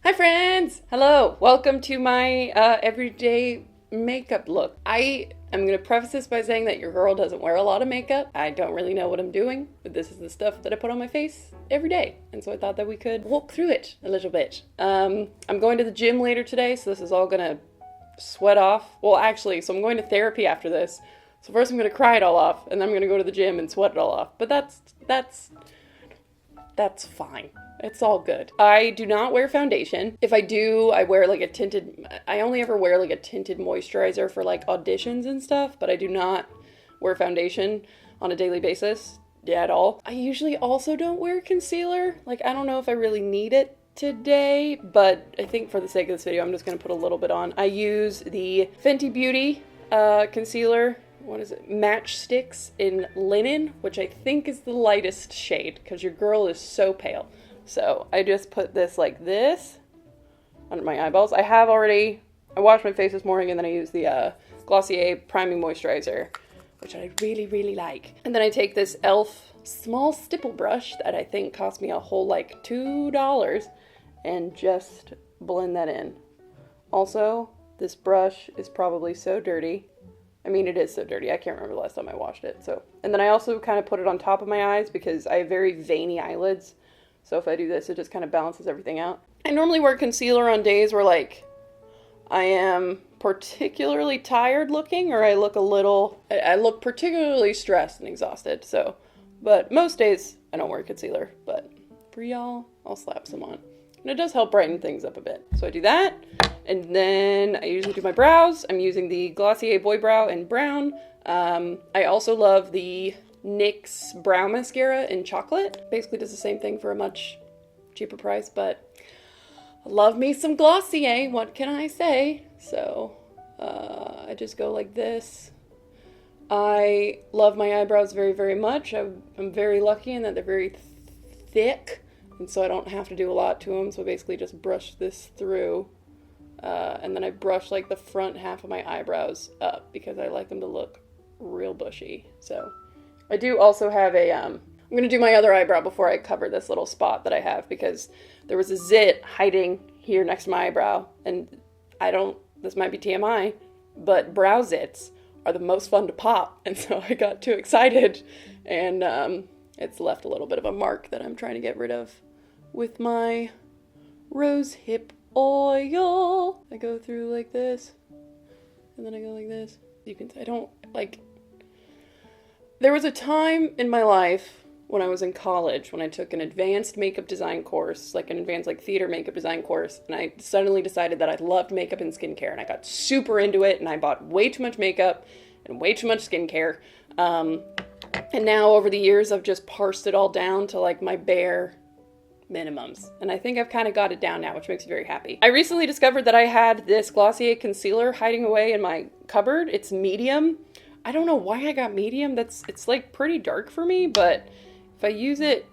Hi friends! Hello! Welcome to my everyday makeup look. I am going to preface this by saying that your girl doesn't wear a lot of makeup. I don't really know what I'm doing, but this is the stuff that I put on my face every day. And so I thought that we could walk through it a little bit. I'm going to the gym later today, so this is all going to sweat off. Well, actually, so I'm going to therapy after this. So first I'm going to cry it all off, and then I'm going to go to the gym and sweat it all off. But that's fine. It's all good. I do not wear foundation. If I do, I wear like I only ever wear like a tinted moisturizer for like auditions and stuff, but I do not wear foundation on a daily basis at all. I usually also don't wear concealer. Like, I don't know if I really need it today, but I think for the sake of this video, I'm just gonna put a little bit on. I use the Fenty Beauty concealer. What is it? Matchstix in Linen, which I think is the lightest shade because your girl is so pale. So I just put this like this under my eyeballs. I washed my face this morning and then I used the Glossier priming moisturizer, which I really, really like. And then I take this e.l.f. small stipple brush that I think cost me a whole like $2 and just blend that in. Also, this brush is probably so dirty. I mean, it is so dirty. I can't remember the last time I washed it. And then I also kind of put it on top of my eyes because I have very veiny eyelids. So if I do this, it just kind of balances everything out. I normally wear concealer on days where like I am particularly tired looking, or I look particularly stressed and exhausted. So, but most days I don't wear concealer, but for y'all, I'll slap some on. And it does help brighten things up a bit. So I do that. And then I usually do my brows. I'm using the Glossier Boy Brow in brown. I also love the NYX Brow Mascara in chocolate. Basically does the same thing for a much cheaper price, but I love me some Glossier, what can I say? So I just go like this. I love my eyebrows very, very much. I'm very lucky in that they're very thick, and so I don't have to do a lot to them, so I basically just brush this through. And then I brush like the front half of my eyebrows up because I like them to look real bushy. So I do also have I'm going to do my other eyebrow before I cover this little spot that I have because there was a zit hiding here next to my eyebrow. And this might be TMI, but brow zits are the most fun to pop. And so I got too excited and it's left a little bit of a mark that I'm trying to get rid of with my rose hip oil. I go through like this and then I go like this. You can, there was a time in my life when I was in college when I took an advanced makeup design course, like an advanced theater makeup design course, and I suddenly decided that I loved makeup and skincare, and I got super into it, and I bought way too much makeup and way too much skincare. And now over the years I've just parsed it all down to like my bare minimums, and I think I've kind of got it down now, which makes me very happy. I recently discovered that I had this Glossier concealer hiding away in my cupboard. It's medium. I don't know why I got medium. It's like pretty dark for me, but if I use it,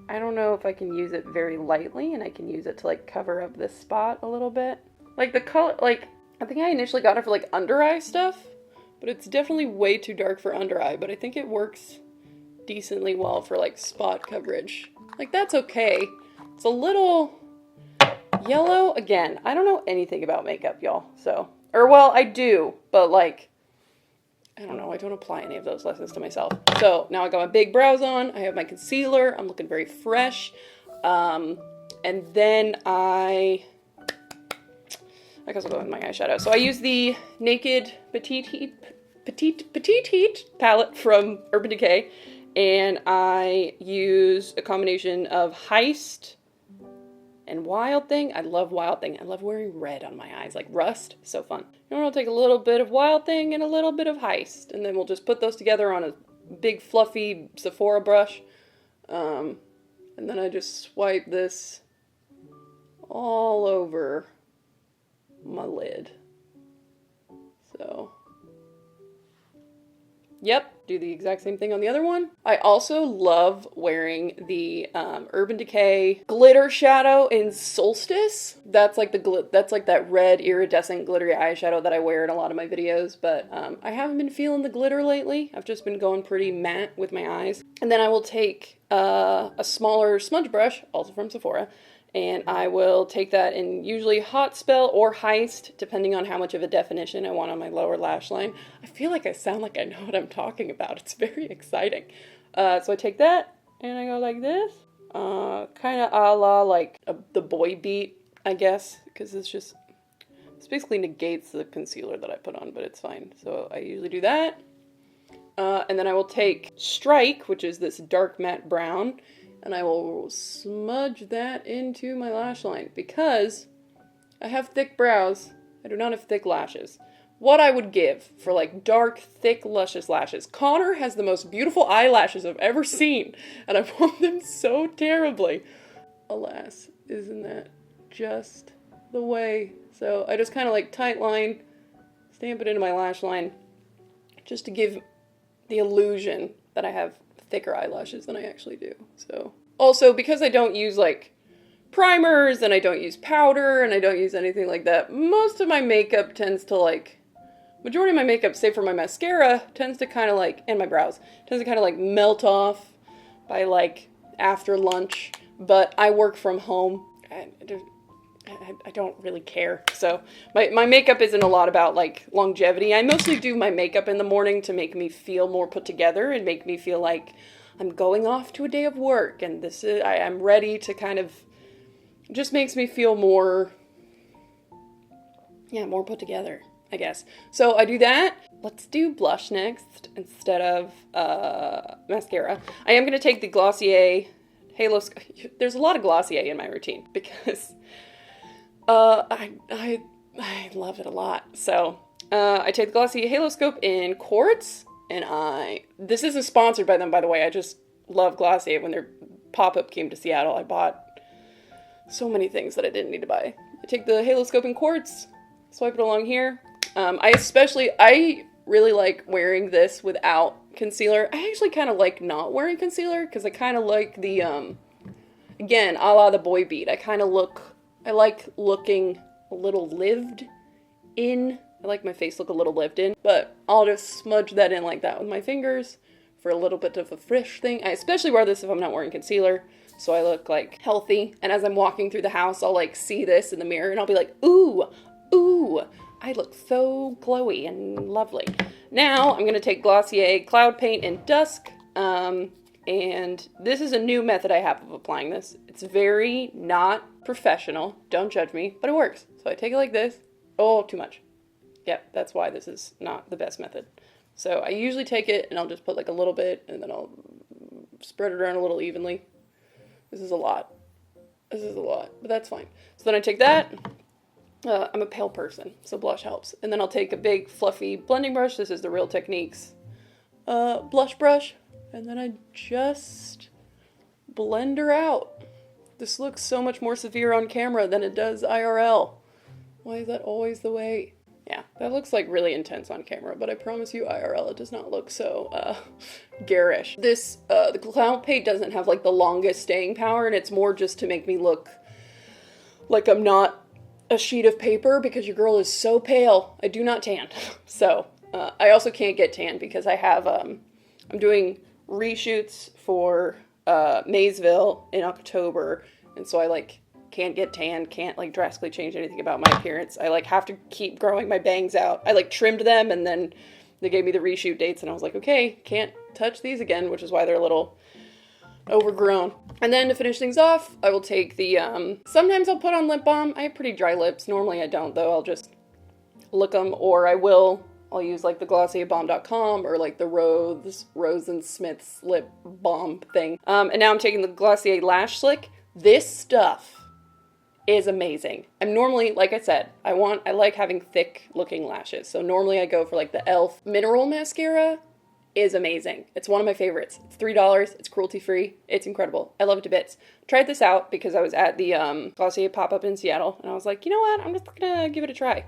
I don't know if I can use it very lightly, and I can use it to like cover up this spot a little bit. Like the color, like I think I initially got it for like under eye stuff, but it's definitely way too dark for under eye, but I think it works decently well for like spot coverage. Like that's okay. It's a little yellow. Again, I don't know anything about makeup, y'all. So, or well, I do, but like, I don't know. I don't apply any of those lessons to myself. So now I got my big brows on. I have my concealer. I'm looking very fresh. And then I guess I'll go with my eyeshadow. So I use the Naked Petite Heat palette from Urban Decay. And I use a combination of Heist and Wild Thing. I love Wild Thing. I love wearing red on my eyes, like rust. So fun. And I'll take a little bit of Wild Thing and a little bit of Heist. And then we'll just put those together on a big fluffy Sephora brush. And then I just swipe this all over my lid. So, yep. Do the exact same thing on the other one. I also love wearing the Urban Decay glitter shadow in Solstice. That's like that red iridescent glittery eyeshadow that I wear in a lot of my videos, but I haven't been feeling the glitter lately. I've just been going pretty matte with my eyes. And then I will take a smaller smudge brush, also from Sephora, And I will take that in usually hot spell or heist, depending on how much of a definition I want on my lower lash line. I feel like I sound like I know what I'm talking about. It's very exciting. So I take that and I go like this. Kind of a la like the boy beat, I guess, because it's basically negates the concealer that I put on, but it's fine. So I usually do that. And then I will take Strike, which is this dark matte brown, and I will smudge that into my lash line because I have thick brows. I do not have thick lashes. What I would give for like dark, thick, luscious lashes. Connor has the most beautiful eyelashes I've ever seen, and I want them so terribly. Alas, isn't that just the way? So I just kind of like tight line, stamp it into my lash line, just to give the illusion that I have thicker eyelashes than I actually do. So also, because I don't use like primers and I don't use powder and I don't use anything like that, most of my makeup tends to like, majority of my makeup, save for my mascara, tends to kind of like, and my brows, tends to kind of like melt off by like after lunch. But I work from home. I don't really care. So my makeup isn't a lot about like longevity. I mostly do my makeup in the morning to make me feel more put together and make me feel like I'm going off to a day of work and I'm ready to kind of, just makes me feel more, more put together, I guess. So I do that. Let's do blush next instead of mascara. I am going to take the Glossier haloscope. There's a lot of Glossier in my routine because I love it a lot. So I take the Glossy haloscope in quartz, and this isn't sponsored by them, by the way. I just love Glossier. When their pop-up came to Seattle, I bought so many things that I didn't need to buy. I take the haloscope in quartz, swipe it along here. I really like wearing this without concealer. I actually kind of like not wearing concealer because I kind of like the, again, a la the boy beat. I like looking a little lived in. I like my face look a little lived in, but I'll just smudge that in like that with my fingers for a little bit of a fresh thing. I especially wear this if I'm not wearing concealer, so I look like healthy. And as I'm walking through the house, I'll like see this in the mirror and I'll be like, ooh, I look so glowy and lovely. Now I'm gonna take Glossier Cloud Paint in Dusk. And this is a new method I have of applying this. It's very not professional. Don't judge me, but it works. So I take it like this. Oh, too much. Yep, that's why this is not the best method. So I usually take it and I'll just put like a little bit and then I'll spread it around a little evenly. This is a lot, but that's fine. So then I take that. I'm a pale person, so blush helps. And then I'll take a big fluffy blending brush. This is the Real Techniques blush brush. And then I just blend her out. This looks so much more severe on camera than it does IRL. Why is that always the way? Yeah, that looks like really intense on camera, but I promise you IRL it does not look so garish. This, the cloud paint doesn't have like the longest staying power, and it's more just to make me look like I'm not a sheet of paper because your girl is so pale. I do not tan. So I also can't get tan because I have, I'm doing reshoots for Maysville in October, and so I like can't get tan, can't like drastically change anything about my appearance. I like have to keep growing my bangs out. I like trimmed them and then they gave me the reshoot dates and I was like, okay, can't touch these again, which is why they're a little overgrown. And then to finish things off, I will take the, sometimes I'll put on lip balm. I have pretty dry lips. Normally I don't though. I'll just lick them, or I'll use like the glossierbalm.com or like the Rose and Smith's lip balm thing. And now I'm taking the Glossier Lash Slick. This stuff is amazing. I'm normally, like I said, I like having thick looking lashes. So normally I go for like the e.l.f. mineral mascara. Is amazing. It's one of my favorites. It's $3. It's cruelty-free. It's incredible. I love it to bits. Tried this out because I was at the Glossier pop-up in Seattle and I was like, you know what? I'm just gonna give it a try.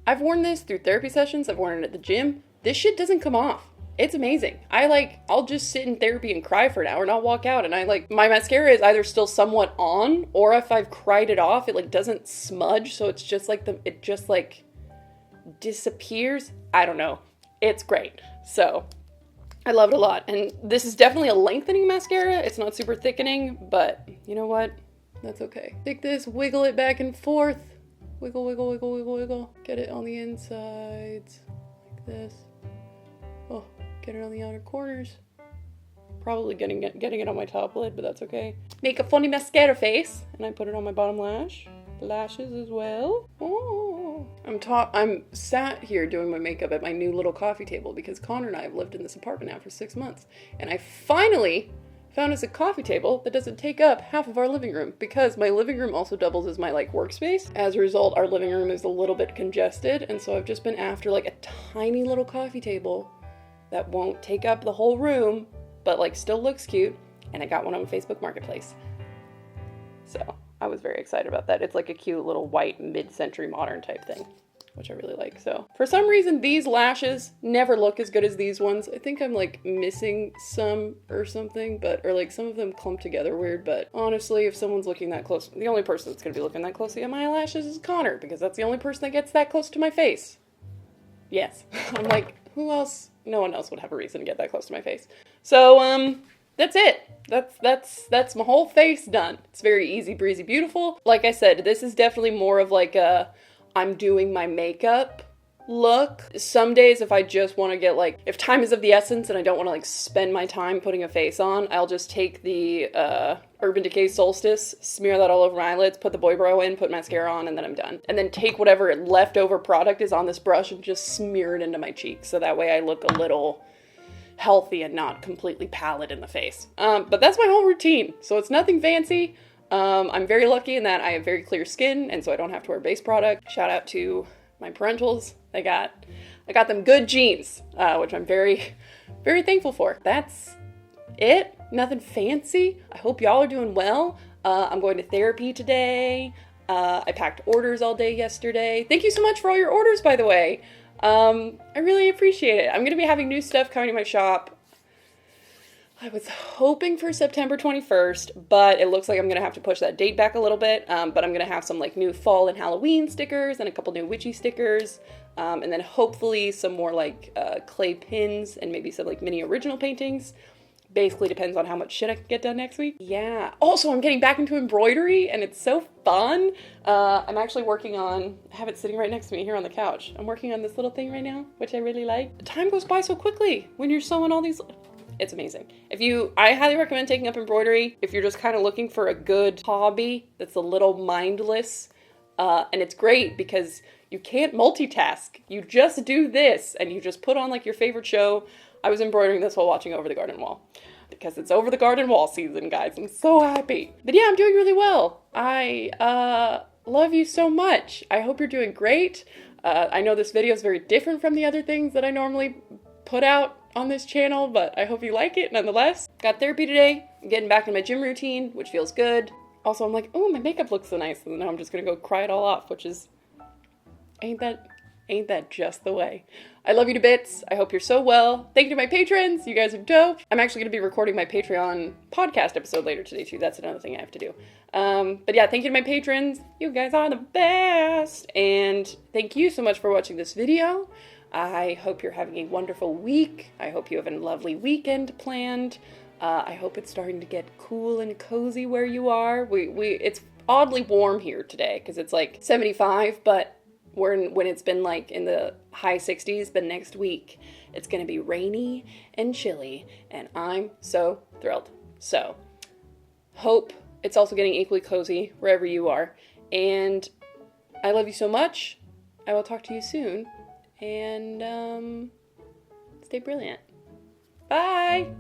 I've worn this through therapy sessions. I've worn it at the gym. This shit doesn't come off. It's amazing. I'll just sit in therapy and cry for an hour and I'll walk out and my mascara is either still somewhat on, or if I've cried it off, it like doesn't smudge. So it's just like it just like disappears. I don't know. It's great. So I love it a lot. And this is definitely a lengthening mascara. It's not super thickening, but you know what? That's okay. Take this, wiggle it back and forth. Wiggle, wiggle, wiggle, wiggle, wiggle. Get it on the insides, like this. Oh, get it on the outer corners. Probably getting it on my top lid, but that's okay. Make a funny mascara face, and I put it on my bottom lash. The lashes as well. Oh. I'm sat here doing my makeup at my new little coffee table because Connor and I have lived in this apartment now for 6 months. And I finally found us a coffee table that doesn't take up half of our living room because my living room also doubles as my workspace. As a result, our living room is a little bit congested. And so I've just been after a tiny little coffee table that won't take up the whole room, but still looks cute. And I got one on Facebook Marketplace. So I was very excited about that. It's a cute little white mid-century modern type thing, which I really like. So for some reason, these lashes never look as good as these ones. I think I'm missing some or something, or some of them clump together weird. But honestly, if someone's looking that close, the only person that's gonna be looking that closely at my eyelashes is Connor, because that's the only person that gets that close to my face. Yes. I'm who else? No one else would have a reason to get that close to my face. So, that's it. That's my whole face done. It's very easy, breezy, beautiful. Like I said, this is definitely more of I'm doing my makeup look. Some days if I just want to get if time is of the essence and I don't want to spend my time putting a face on, I'll just take the Urban Decay Solstice, smear that all over my eyelids, put the boy brow in, put mascara on, and then I'm done. And then take whatever leftover product is on this brush and just smear it into my cheeks. So that way I look a little healthy and not completely pallid in the face. But that's my whole routine. So it's nothing fancy. I'm very lucky in that I have very clear skin, and so I don't have to wear base product. Shout out to my parentals. I got them good genes, which I'm very, very thankful for. That's it. Nothing fancy. I hope y'all are doing well. I'm going to therapy today. I packed orders all day yesterday. Thank you so much for all your orders, by the way. I really appreciate it. I'm going to be having new stuff coming to my shop. I was hoping for September 21st, but it looks like I'm going to have to push that date back a little bit. But I'm going to have some new fall and Halloween stickers and a couple new witchy stickers. And then hopefully some more clay pins and maybe some mini original paintings. Basically depends on how much shit I can get done next week. Yeah. Also, I'm getting back into embroidery and it's so fun. I'm actually working on, I have it sitting right next to me here on the couch. I'm working on this little thing right now, which I really like. Time goes by so quickly when you're sewing all these. It's amazing. I highly recommend taking up embroidery if you're just kind of looking for a good hobby that's a little mindless. And it's great because you can't multitask. You just do this and you just put on your favorite show. I was embroidering this while watching Over the Garden Wall because it's Over the Garden Wall season, guys. I'm so happy. But yeah, I'm doing really well. I love you so much. I hope you're doing great. I know this video is very different from the other things that I normally put out on this channel, but I hope you like it nonetheless. Got therapy today. I'm getting back in my gym routine, which feels good. Also, I'm oh, my makeup looks so nice. And now I'm just gonna go cry it all off, which is, ain't that just the way? I love you to bits. I hope you're so well. Thank you to my patrons. You guys are dope. I'm actually going to be recording my Patreon podcast episode later today too. That's another thing I have to do. But yeah, thank you to my patrons. You guys are the best. And thank you so much for watching this video. I hope you're having a wonderful week. I hope you have a lovely weekend planned. I hope it's starting to get cool and cozy where you are. It's oddly warm here today because it's 75, but when it's been in the high 60s, but next week it's gonna be rainy and chilly, and I'm so thrilled. So, hope it's also getting equally cozy wherever you are, and I love you so much. I will talk to you soon, and stay brilliant. Bye!